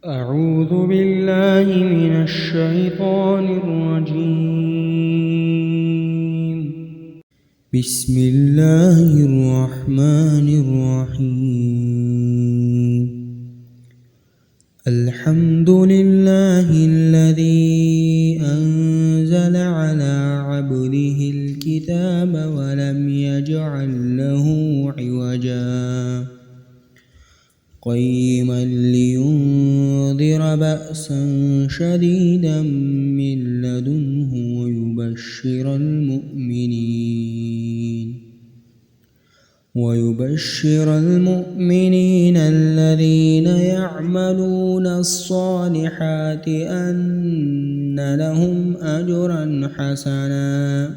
أعوذ بالله من الشيطان الرجيم. بسم الله الرحمن الرحيم. الحمد لله الذي أنزل على عبده الكتاب ولم يجعل له عوجا قيما لينذر بأسا شديدا من لدنه ويبشر المؤمنين الذين يعملون الصالحات أن لهم أجرا حسنا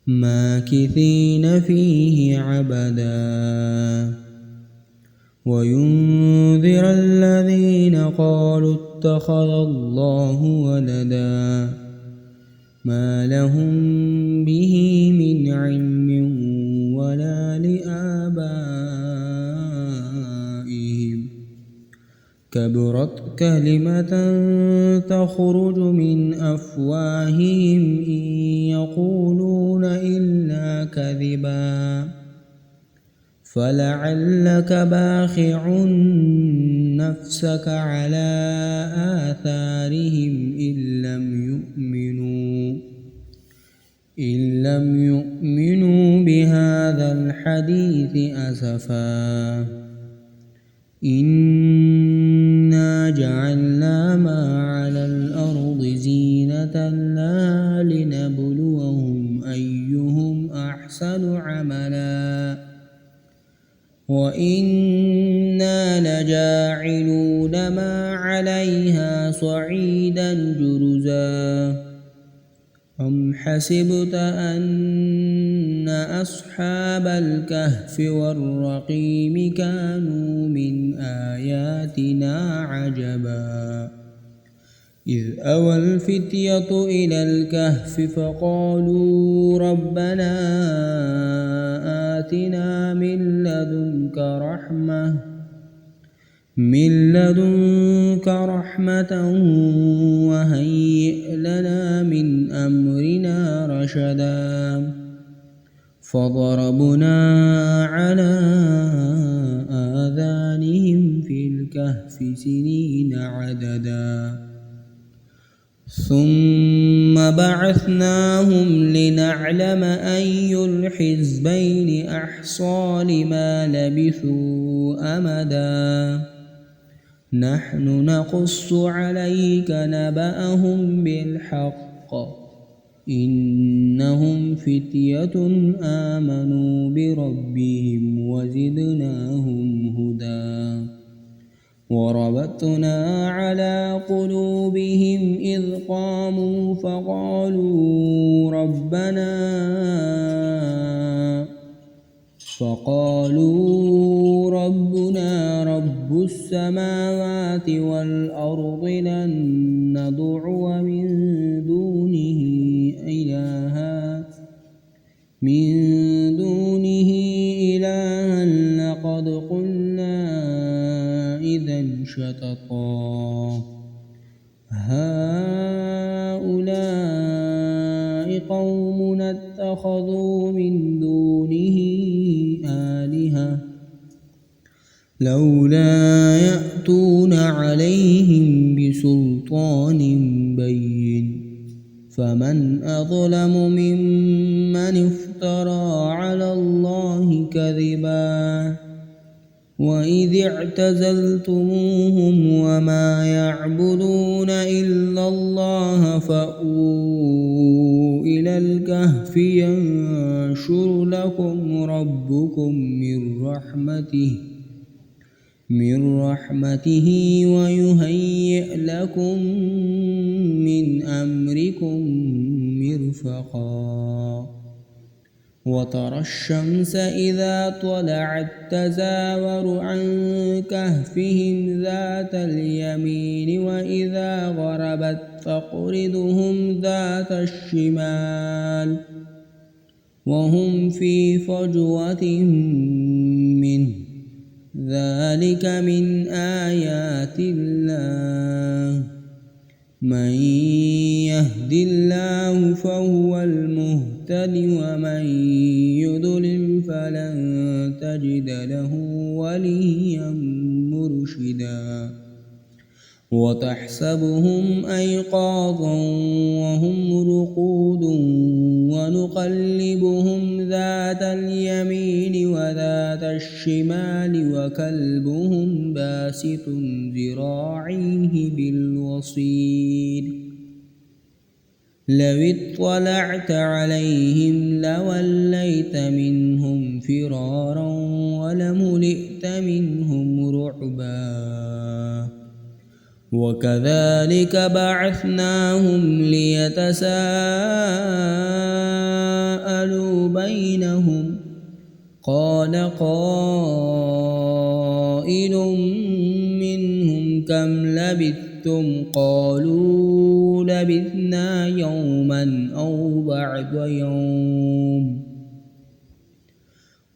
ماكثين فيه عبدا وينذر الذين قالوا اتخذ الله ولدا ما لهم به من علم ولا لآبائهم كبرت كلمة تخرج من أفواههم إن يقولون إلا كذبا فلعلك باخع نفسك على آثارهم إن لم يؤمنوا بهذا الحديث أسفا إنا جعلنا ما على الأرض زينة لها لنبلوهم أيهم أحسن عملا وإنا لجاعلون ما عليها صعيدا جرزا أم حسبت أن أصحاب الكهف والرقيم كانوا من آياتنا عجبا إذ أوى الفتية إلى الكهف فقالوا ربنا آتنا من لدنك رحمة وهيئ لنا من أمرنا رشدا فضربنا على آذانهم في الكهف سنين عددا ثم بعثناهم لنعلم أي الحزبين أحصى لما لبثوا أمدا نحن نقص عليك نبأهم بالحق إنهم فتية آمنوا بربهم وزدناهم هدى وربطنا على قلوبهم إذ قاموا فقالوا ربنا رب السماوات والأرض لن ندعو من دونه إلها لقد قلنا إذا شططا هؤلاء قومنا اتخذوا من دونه آلهة لولا يأتون عليهم بسلطان بين فمن أظلم ممن افترى على الله كذبا وإذ اعتزلتموهم وما يعبدون إلا الله فأووا إلى الكهف ينشر لكم ربكم من رحمته ويهيئ لكم من أمركم مرفقا وترى الشمس إذا طلعت تزاور عن كهفهم ذات اليمين وإذا غربت تقرضهم ذات الشمال وهم في فجوة منه ذلك من آيات آيات الله من يهد الله فهو المهتد ومن يضلل فلن تجد له وليا مرشدا وتحسبهم أيقاظا وهم رقود ونقلبهم ذات اليمين وذات الشمال وكلبهم باسط ذراعيه بالوصيد لو اطلعت عليهم لوليت منهم فرارا ولملئت منهم رعبا وكذلك بعثناهم ليتساءلوا بينهم قال قائل منهم كم لبثتم قالوا لبثنا يوما أو بعض يوم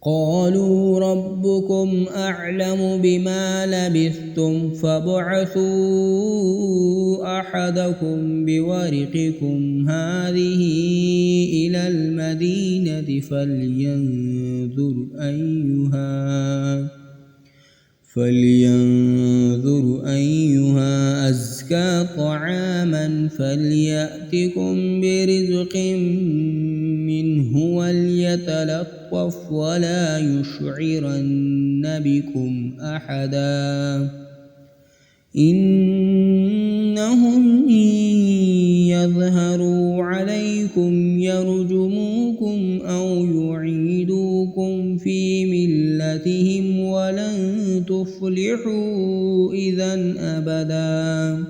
قالوا ربكم أعلم بما لبثتم فابعثوا أحدكم بورقكم هذه إلى المدينة فلينظر أيها أزكى طعاما فليأتكم برزق منه وليتلطف ولا يشعرن بكم أحدا إنهم إن يظهروا عليكم يرجموكم أو يعيدوكم في ملتهم ولن تفلحوا إذا أبدا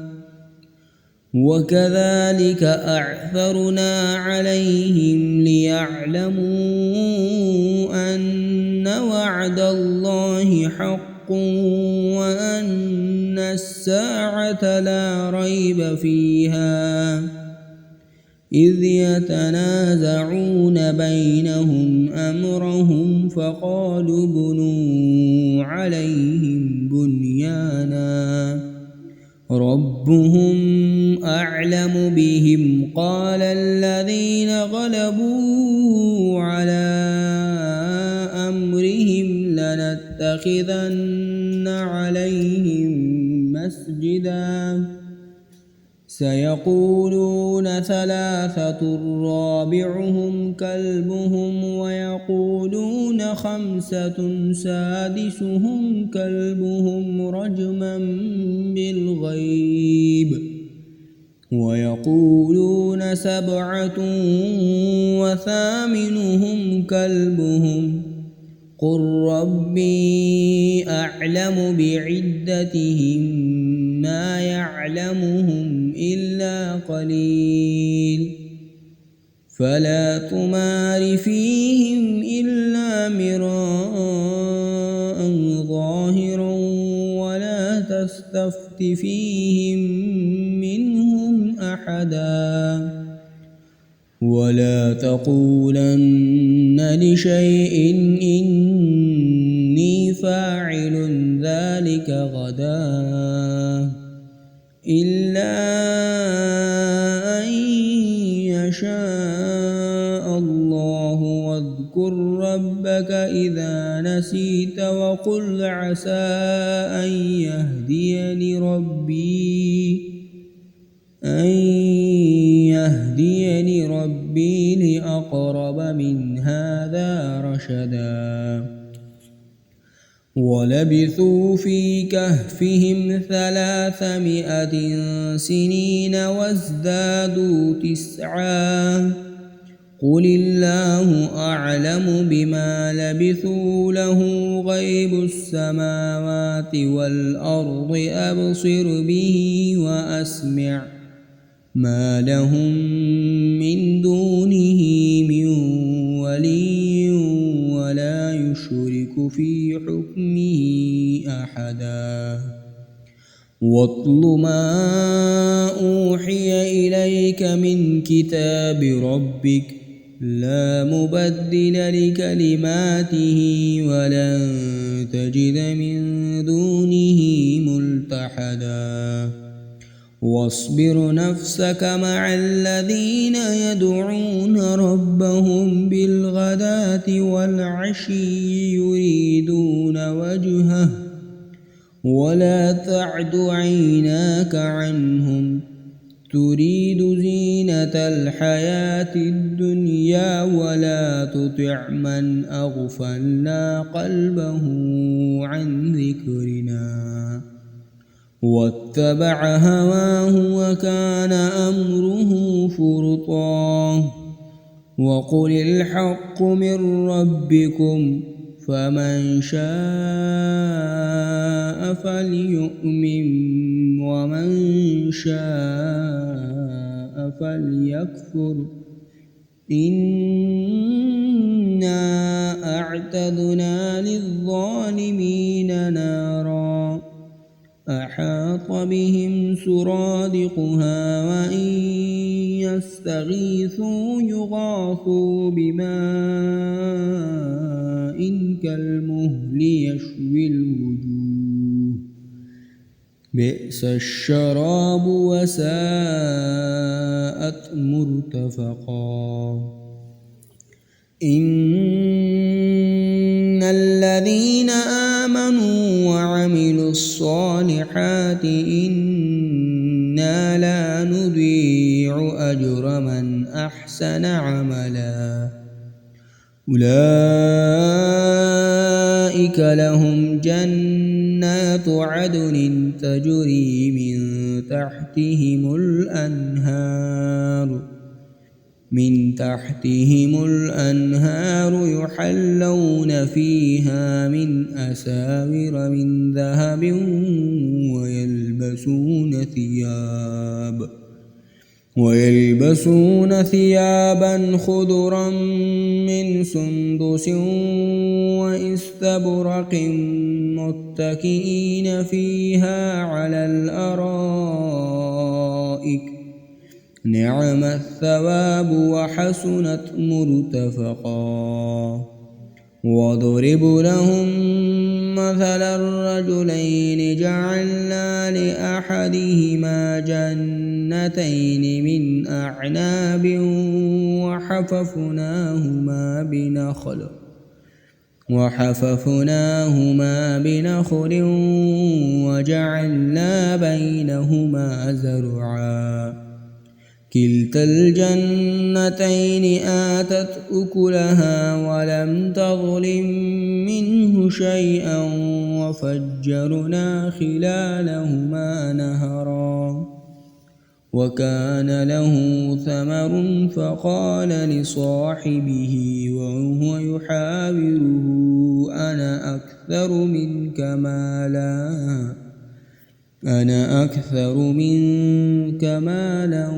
وكذلك أعثرنا عليهم ليعلموا أن وعد الله حق وأن الساعة لا ريب فيها إذ يتنازعون بينهم أمرهم فقالوا بنوا عليهم بنيانا ربهم أعلم بهم قال الذين غلبوا على أمرهم لنتخذن عليهم مسجدا سيقولون ثلاثة رابعهم كلبهم ويقولون خمسة سادسهم كلبهم رجما بالغيب ويقولون سبعة وثامنهم كلبهم قل ربي أعلم بعدتهم ما يعلمهم إلا قليل فلا تمار فيهم إلا مراء ظاهرا ولا تستفت فيهم منهم أحدا ولا تقولن لشيء إني فاعل ذلك غدا إلا أن يشاء الله واذكر ربك إذا نسيت وقل عسى أن يهديني ربي لأقرب من هذا رشدا ولبثوا في كهفهم 300 سنين وازدادوا 9 قل الله أعلم بما لبثوا له غيب السماوات والأرض أبصر به وأسمع ما لهم من دونه من ولي ولا يشرك في حكمه أحدا واتل ما أوحي إليك من كتاب ربك لا مبدل لكلماته ولن تجد من دونه ملتحدا ملتحدا واصبر نفسك مع الذين يدعون ربهم بالغداة والعشي يريدون وجهه ولا تعد عيناك عنهم تريد زينة الحياة الدنيا ولا تطع من أغفلنا قلبه عن ذكرنا واتبع هواه وكان أمره فرطا وقل الحق من ربكم فمن شاء فليؤمن ومن شاء فليكفر إنا أعتدنا للظالمين نارا أحاط بهم سرادقها وإن يستغيثوا يغاثوا بماء كالمهل يشوي الوجوه بئس الشراب وساءت مرتفقا إن الذين آمنوا وعملوا الصالحات إنا لا نضيع أجر من أحسن عملا أولئك لهم جنات عدن تجري من تحتهم الأنهار يحلون فيها من أساور من ذهب ويلبسون ثيابا خضرا من سندس واستبرق متكئين فيها على الأرائك نعم الثواب وحسنت مرتفقا واضرب لهم مثل الرجلين جعلنا لأحدهما جنتين من أعناب وحففناهما بنخل وجعلنا بينهما زرعا كلتا الجنتين آتت أكلها ولم تظلم منه شيئا وفجرنا خلالهما نهرا وكان له ثمر فقال لصاحبه وهو يحاوره أنا أكثر منك مالا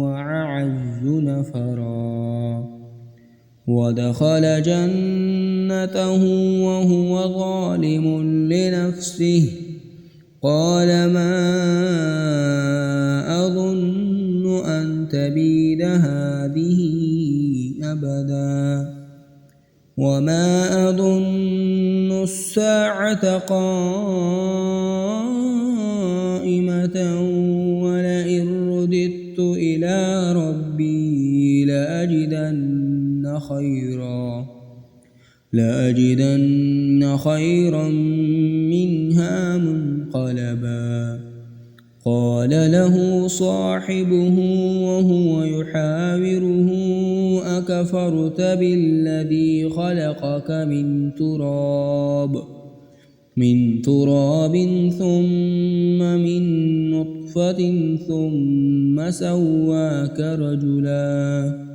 وأعز نفرا ودخل جنته وهو ظالم لنفسه قال ما أظن أن تبيد هذه أبدا وما أظن الساعة قائمة ولئن رددت إلى ربي لأجدن خيرا منها منقلبا قال له صاحبه وهو يحاوره أكفرت بالذي خلقك من تراب ثم من نطفة ثم سواك رجلا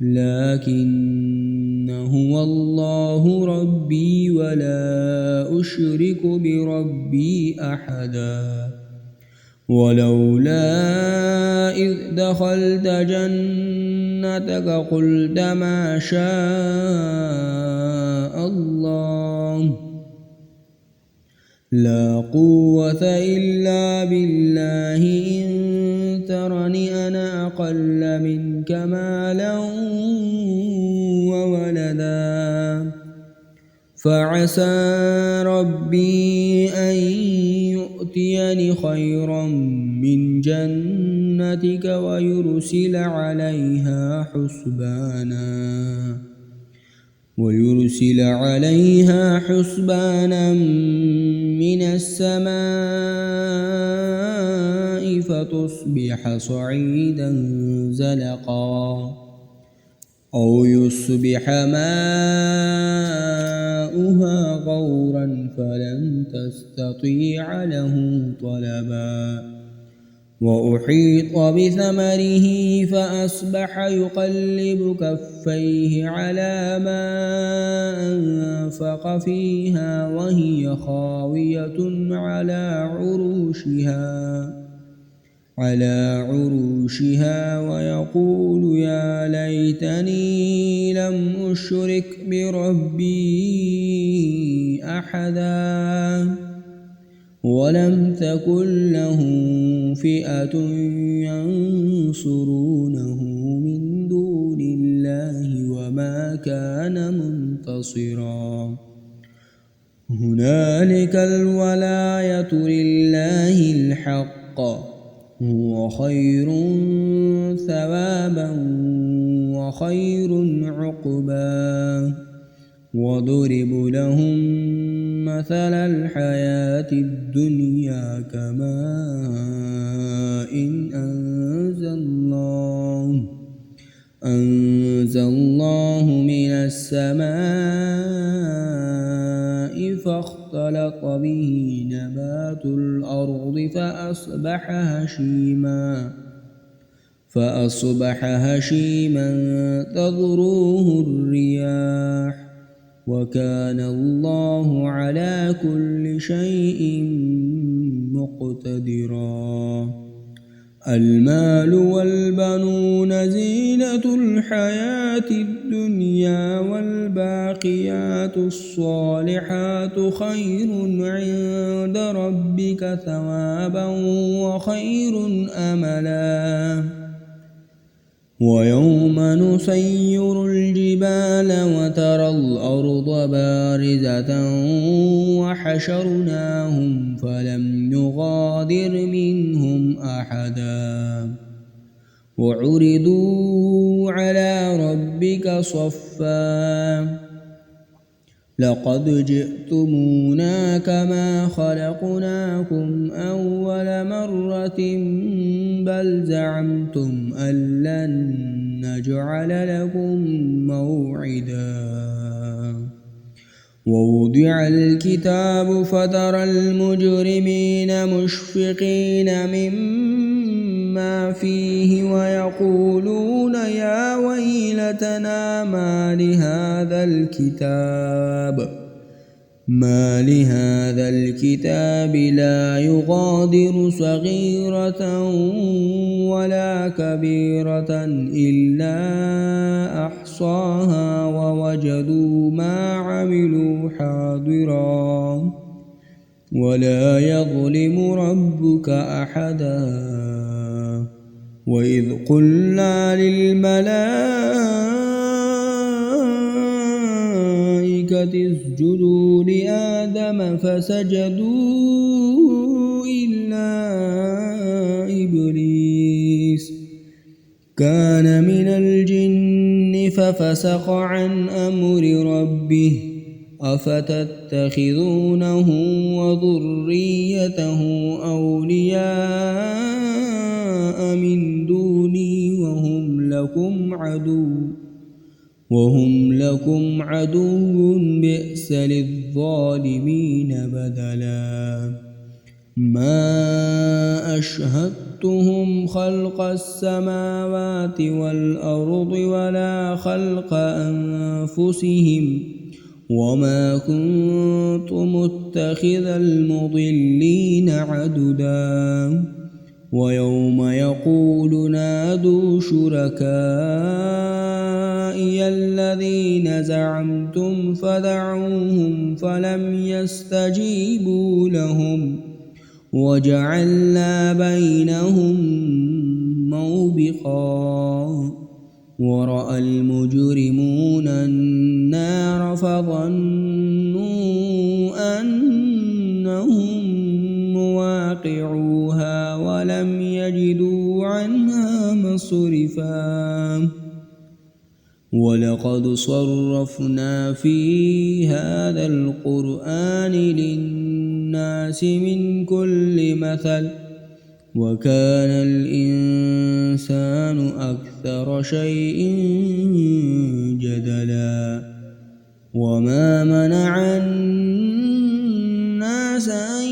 لكن هو الله ربي ولا أشرك بربي أحدا ولولا إذ دخلت جنتك قلت ما شاء الله لا قوة إلا بالله إن ترني أنا أقل منك مالا وولدا فعسى ربي أن يؤتين خيرا من جنتك ويرسل عليها حسبانا من السماء فتصبح صعيدا زلقا أو يصبح ماؤها غورا فلن تستطيع له طلبا وأحيط بثمره فأصبح يقلب كفيه على ما أنفق فيها وهي خاوية على عروشها ويقول يا ليتني لم أشرك بربي أحدا ولم تكن له فئة ينصرونه من دون الله وما كان منتصرا هنالك الولاية لله الحق هو خير ثوابا وخير عقبا وضرب لهم مثل الحياة الدنيا كماء أنزل الله من السماء فاختلط به نبات الأرض فأصبح هشيما تذروه الرياح وكان الله على كل شيء مقتدرا المال والبنون زينة الحياة الدنيا والباقيات الصالحات خير عند ربك ثوابا وخير أملا ويوم نسير الجبال وترى الأرض بارزة وحشرناهم فلم نغادر منهم أحدا وعرضوا على ربك صفا لقد جئتمونا كما خلقناكم أول مرة بل زعمتم أن لن نجعل لكم موعدا ووضع الكتاب فترى المجرمين مشفقين مما فيه ويقولون يا ويلتنا ما لهذا الكتاب لا يغادر صغيرة ولا كبيرة إلا أحصاها ووجدوا ما عملوا حاضرا ولا يظلم ربك أحدا وإذ قلنا للملائكة اسجدوا لآدم فسجدوا إلا إبليس كان من الجن ففسق عن أمر ربه أفتتخذونه وذريته أولياء من دوني وهم لكم عدو بئس للظالمين بدلا ما أشهدتهم خلق السماوات والأرض ولا خلق أنفسهم وما كنت متخذ المضلين عددا ويوم يقول نادوا شركائي الذين زعمتم فدعوهم فلم يستجيبوا لهم وجعلنا بينهم موبقا ورأى المجرمون النار فظنوا أنهم سمعوها ولم يجدوا عنها مصرفا ولقد صرفنا في هذا القرآن للناس من كل مثل وكان الإنسان أكثر شيء جدلا وما منع الناس أن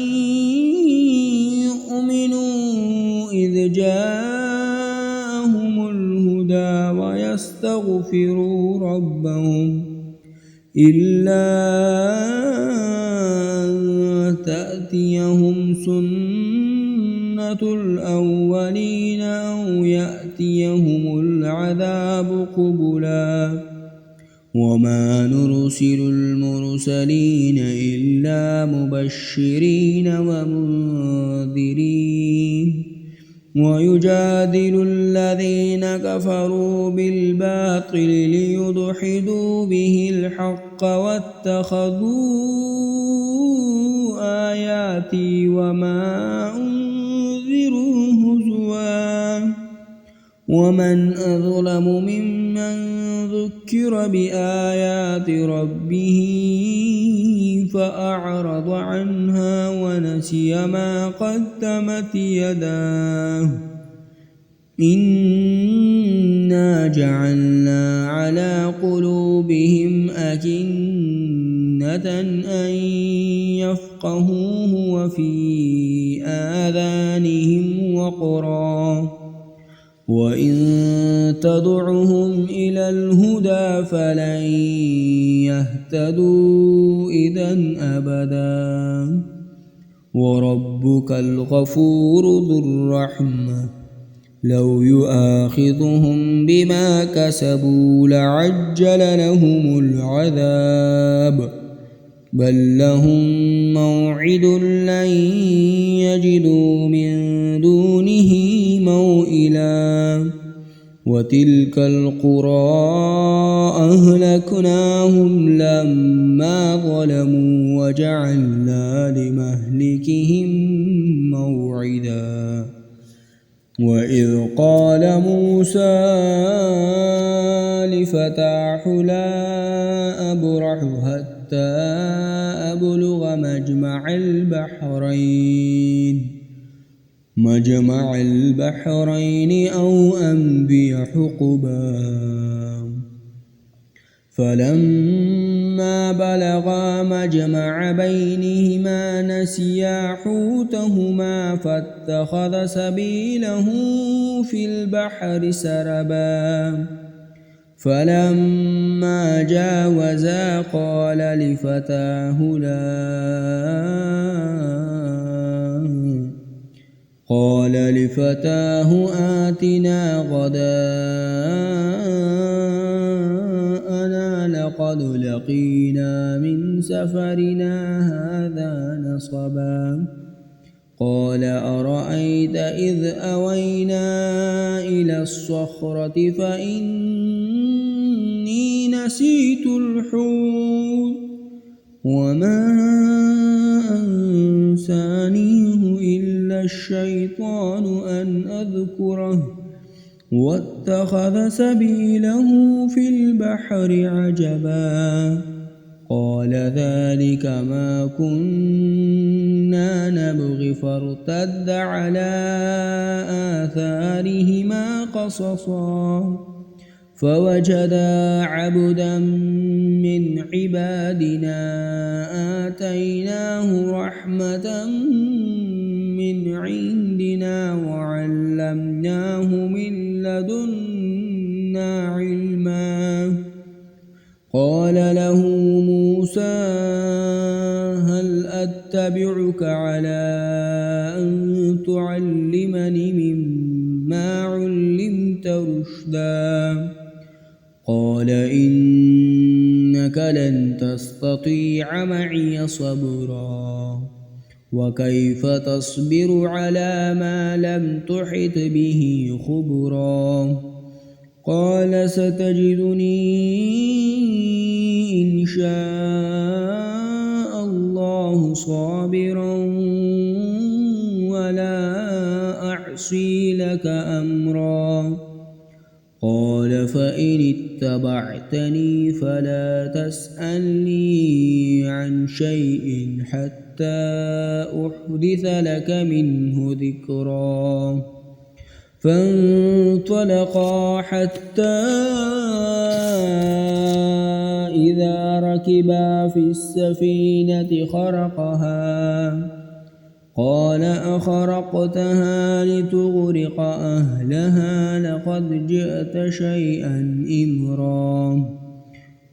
يؤمنوا إذ جاءهم الهدى ويستغفروا ربهم إلا أن تأتيهم سنة الأولين أو يأتيهم العذاب قبلا وما نرسل المرسلين إلا مبشرين ومنذرين ويجادل الذين كفروا بالباطل ليدحضوا به الحق واتخذوا آياتي وما أنذروا هزوا ومن أظلم ممن ذكر بآيات ربه فأعرض عنها ونسي ما قدمت يداه إنا جعلنا على قلوبهم أكنة أن يفقهوه وفي آذانهم وقرا وإن تدعهم إلى الهدى فلن يهتدوا إذن أبدا وربك الغفور ذو الرحمة لو يؤاخذهم بما كسبوا لعجل لهم العذاب بل لهم موعد لن يجدوا من دونه موئلا وتلك القرى أهلكناهم لما ظلموا وجعلنا لمهلكهم موعدا وإذ قال موسى لفتاه لا أبرح حتى أبلغ مجمع البحرين أو أمضي حقبا فلما بلغا مجمع بينهما نسيا حوتهما فاتخذ سبيله في البحر سربا فلما جاوزا قال لفتاه آتنا غداءنا لقد لقينا من سفرنا هذا نصبا قال أرأيت إذ أوينا إلى الصخرة فإني نسيت الحوت وما أنسانيه إلا الشيطان أن أذكره واتخذ سبيله في البحر عجبا قال ذلك ما كنا نبغي فارتد على آثارهما قصصا فوجدا عبدا من عبادنا آتيناه رحمة من عندنا وعلمناه من لدنا علما قال له موسى هل أتبعك على أن تعلمني مما علمت رشدا قال إنك لن تستطيع معي صبرا وكيف تصبر على ما لم تحط به خبرا قال ستجدني إن شاء الله صابرا ولا ولا أعصي لك أمرا. قال فإن اتبعتني فلا تسألني عن شيء حتى أحدث لك منه ذكرا. فانطلقا حتى إذا ركبا في السفينة خرقها قال أخرقتها لتغرق أهلها لقد جئت شيئا إمرا.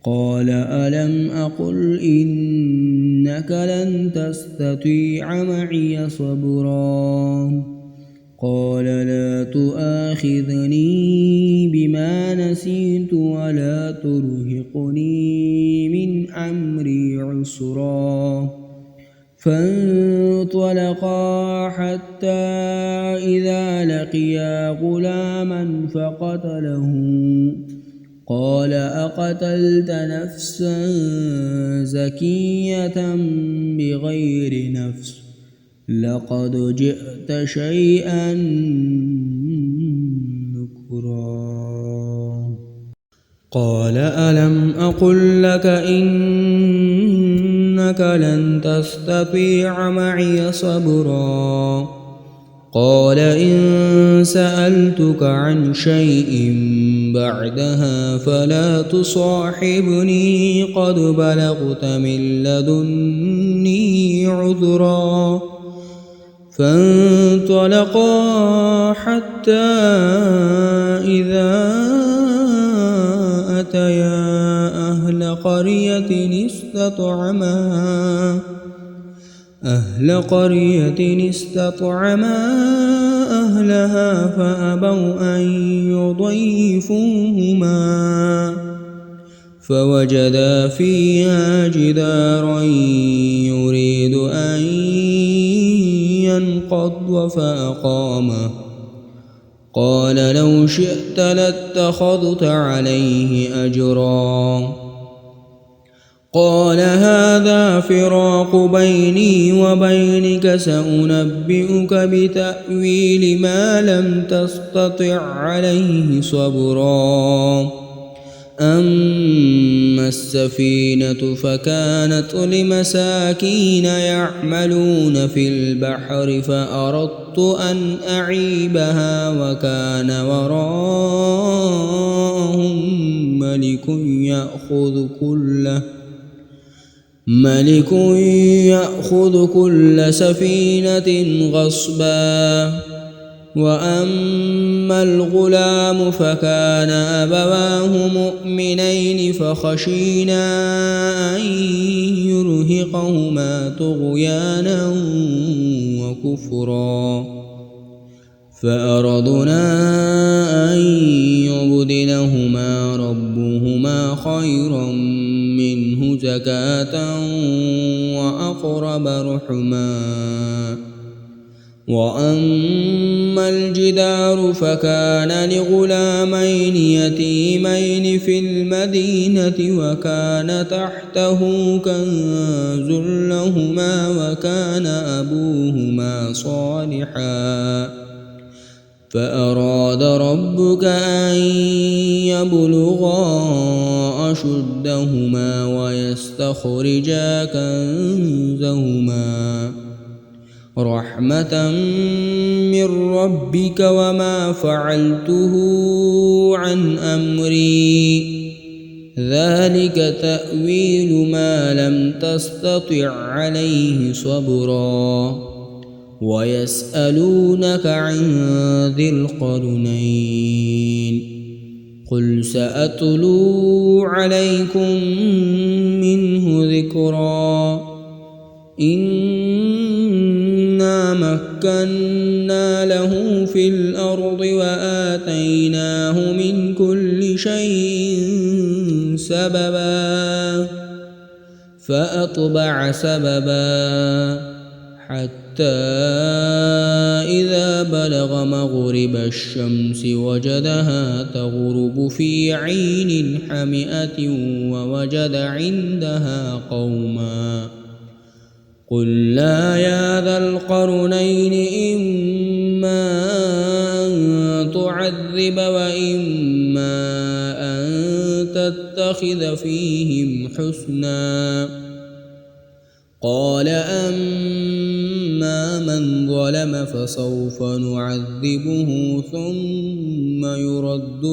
قال ألم أقل إنك لن تستطيع معي صبرا. قال لا تؤاخذني بما نسيت ولا ترهقني من أمري عسرا. فانطلقا حتى إذا لقيا غلاما فقتله. قال أقتلت نفسا زكية بغير نفس لقد جئت شيئا نكرا. قال ألم أقل لك إنك لن تستطيع معي صبرا. قال إن سألتك عن شيء بعدها فلا تصاحبني قد بلغت من لدني عذرا. فانطلقا حتى إذا أتيا أهل قرية استطعما أهلها فأبوا أن يضيفوهما فوجدا فيها جدارا يريد أن ينقض فأقامه. قال لو شئت لاتخذت عليه أجرا. قال هذا فراق بيني وبينك سأنبئك بتأويل ما لم تستطع عليه صبرا. أما السفينة فكانت لمساكين يعملون في البحر فأردت أن أعيبها وكان وراءهم ملك يأخذ كل سفينة غصبا. وأما الغلام فكان أبواه مؤمنين فخشينا أن يرهقهما طغيانا وكفرا. فأردنا أن يبدلهما ربهما خيرا منه زكاة وأقرب رحما. وأما الجدار فكان لغلامين يتيمين في المدينة وكان تحته كنز لهما وكان أبوهما صالحا. فأراد ربك أن يبلغا أشدهما ويستخرجا كنزهما رحمة من ربك وما فعلته عن أمري ذلك تأويل ما لم تستطع عليه صبرا. ويسألونك عن ذي القرنين قل سأتلو عليكم منه ذكرا. إنا مكنا له في الأرض وآتيناه من كل شيء سببا. فأتبع سببا حتى إذا بلغ مغرب الشمس وجدها تغرب في عين حمئة ووجد عندها قوما قل لا يا ذا القرنين إما أن تعذب وإما أن تتخذ فيهم حسنا. قال أما من ظلم فسوف نعذبه ثم يرد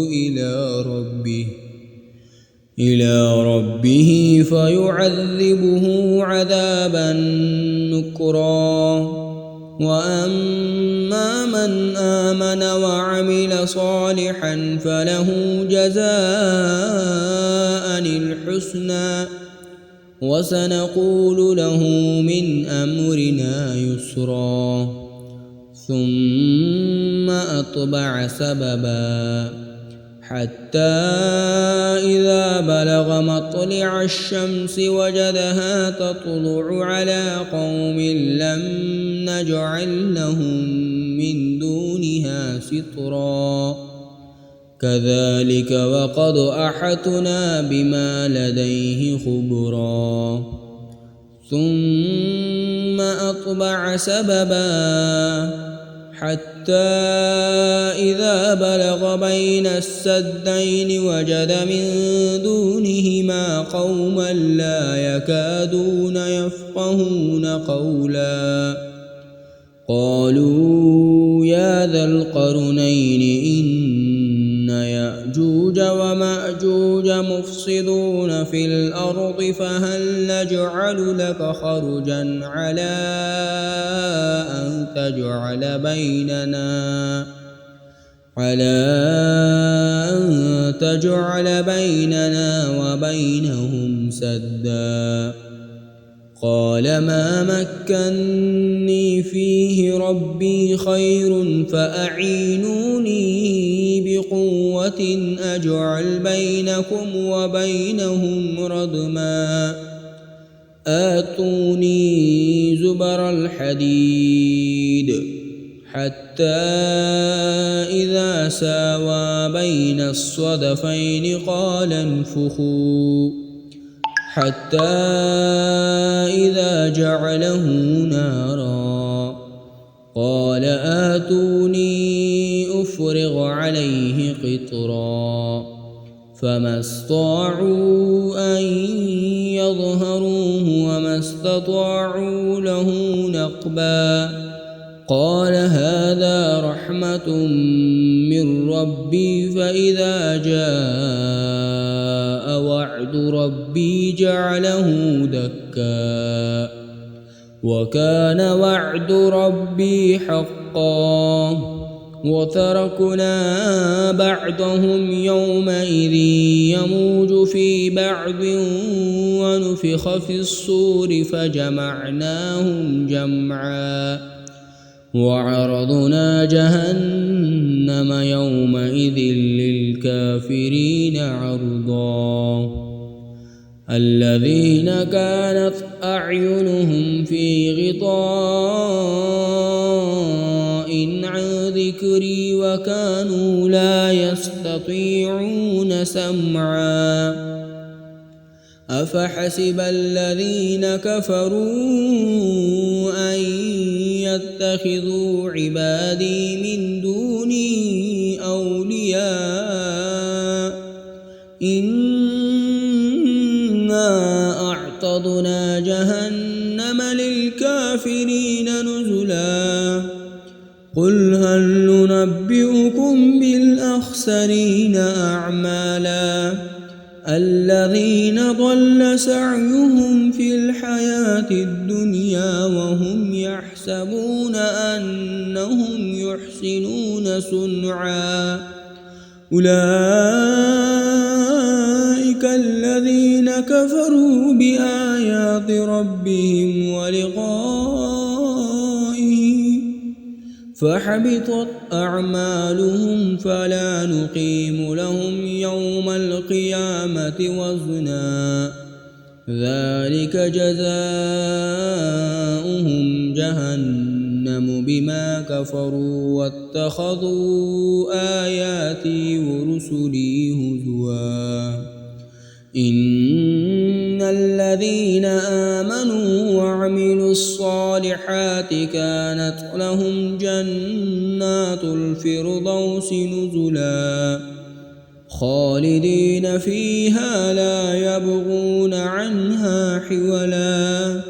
إلى ربه فيعذبه عذابا نكرا. وأما من آمن وعمل صالحا فله جزاء الحسنى وسنقول له من أمرنا يسرا. ثم أتبع سببا حتى إذا بلغ مطلع الشمس وجدها تطلع على قوم لم نجعل لهم من دونها سترا. كذلك وقد أحطنا بما لديه خبرا. ثم أتبع سببا حتى إذا بلغ بين السدين وجد من دونهما قوما لا يكادون يفقهون قولا. قالوا يا ذا القرنين إن يأجوج ومأجوج مفسدون في الأرض فهل نجعل لك خرجا على أن تجعل بيننا وبينهم سدا. قال ما مكني فيه ربي خير فأعينوني بقوة أجعل بينكم وبينهم ردما. آتوني زبر الحديد حتى إذا ساوى بين الصدفين قال انفخوا حتى إذا جعله نارا قال آتوني أفرغ عليه قطرا. فما استطاعوا أن يظهروه وما استطاعوا له نقبا. قال هذا رحمة من ربي فإذا جاء وعد ربي جعله دكا وكان وعد ربي حقا. وتركنا بعضهم يومئذ يموج في بعض ونفخ في الصور فجمعناهم جمعا. وعرضنا جهنم يومئذ للكافرين عرضا. الذين كانت أعينهم في غطاء عن ذكري وكانوا لا يستطيعون سمعا. أفحسب الذين كفروا أن يتخذوا عبادي من دوني أولياء إنا أعتضنا جهنم للكافرين نزلا. قل هل ننبئكم بالأخسرين أعمالا الذين ضل سعيهم في الحياة الدنيا وهم يحسبون أنهم يحسنون صنعا. أولئك الذين كفروا بآيات ربهم ولقائه فحبطت أعمالهم فلا نقيم لهم يوم القيامة وزنا. ذلك جزاؤهم جهنم بما كفروا واتخذوا آياتي ورسلي هزوا. إن الذين آمنوا وعملوا الصالحات كانت لهم جنات الفردوس نزلا خالدين فيها لا يبغون عنها حولا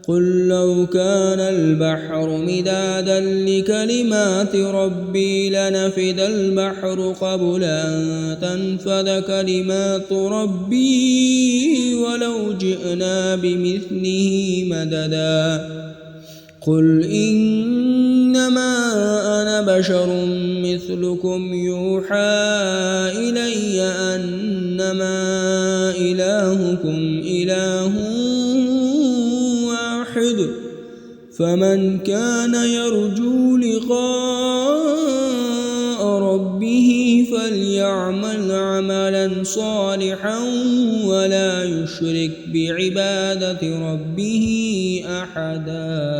قل لو كان البحر مدادا لكلمات ربي لنفد البحر قبل أن تنفد كلمات ربي ولو جئنا بمثله مددا قل إنما أنا بشر مثلكم يوحى إلي أنما إلهكم إله واحد فمن كان يرجو لقاء ربه فليعمل عملا صالحا ولا يشرك بعبادة ربه أحدا.